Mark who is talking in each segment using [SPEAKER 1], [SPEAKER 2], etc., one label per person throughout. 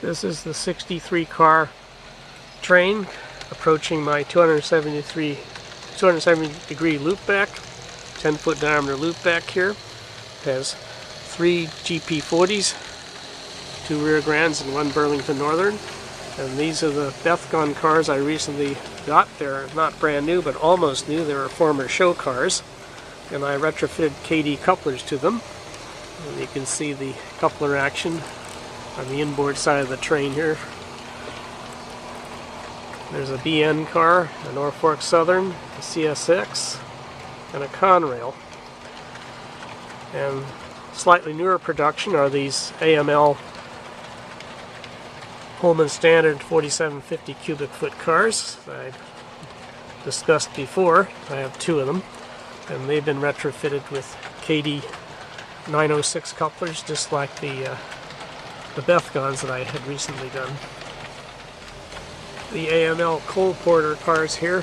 [SPEAKER 1] This is the 63 car train approaching my 270 degree loop back, 10-foot diameter loop back here. It has 3 GP40s, 2 rear grands and 1 Burlington Northern. And these are the Bethgon cars I recently got. They're not brand new, but almost new. They were former show cars. And I retrofitted Kadee couplers to them. And you can see the coupler action on the inboard side of the train here. There's a BN car, a Norfolk Southern, a CSX, and a Conrail. And slightly newer production are these AML Pullman Standard 4750 cubic foot cars that I discussed before. I have 2 of them, and they've been retrofitted with Kadee 906 couplers, just like the Bethgons that I had recently done. The AML coal porter cars here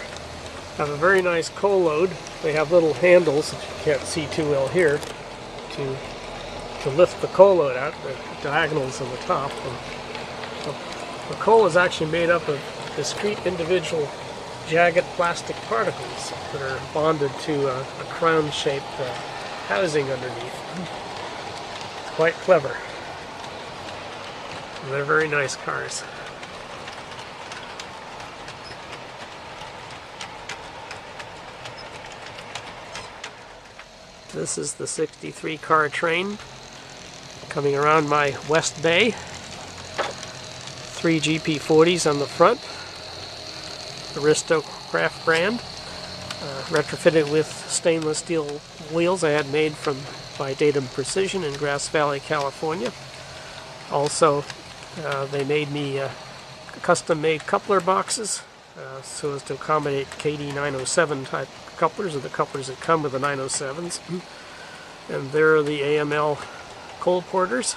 [SPEAKER 1] have a very nice coal load. They have little handles that you can't see too well here to lift the coal load out, the diagonals on the top. And the coal is actually made up of discrete individual jagged plastic particles that are bonded to a crown-shaped housing underneath. It's quite clever. And they're very nice cars. This is the 63 car train coming around my west bay. 3 GP40s on the front, Aristocraft brand, retrofitted with stainless steel wheels I had made by Datum Precision in Grass Valley, California. Also, they made me custom-made coupler boxes so as to accommodate Kadee 907 type couplers, or the couplers that come with the 907s. And there are the AML coal porters,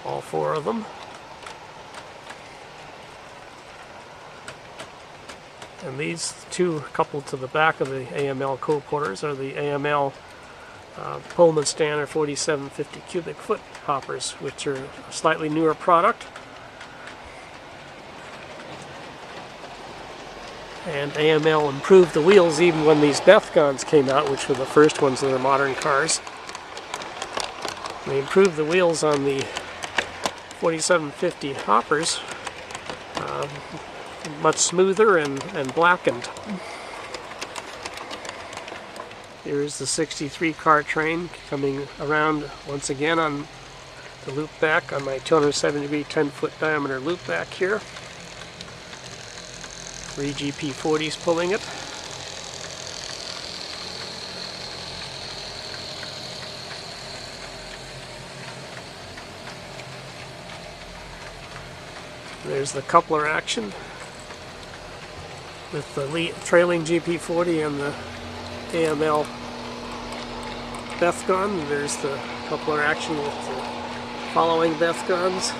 [SPEAKER 1] all 4 of them. And these 2 coupled to the back of the AML coal porters are the AML Pullman Standard 4750 cubic foot hoppers, which are a slightly newer product. And AML improved the wheels even when these Bethgons came out, which were the first ones in their modern cars. They improved the wheels on the 4750 hoppers, much smoother and blackened. Here's the 63 car train coming around once again on the loop back on my 270 degree 10-foot diameter loop back here. 3 GP40s pulling it. There's the coupler action with the trailing GP40 and the AML Bethgon. There's the coupler action with the following Bethgons.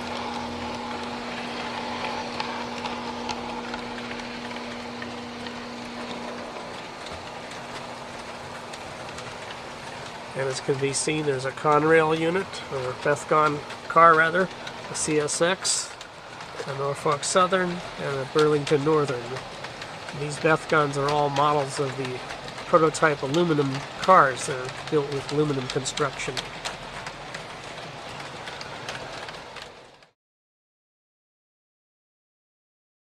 [SPEAKER 1] And as can be seen, there's a Conrail unit, or Bethgon car rather, a CSX, a Norfolk Southern, and a Burlington Northern. And these Bethgons are all models of the prototype aluminum cars that are built with aluminum construction.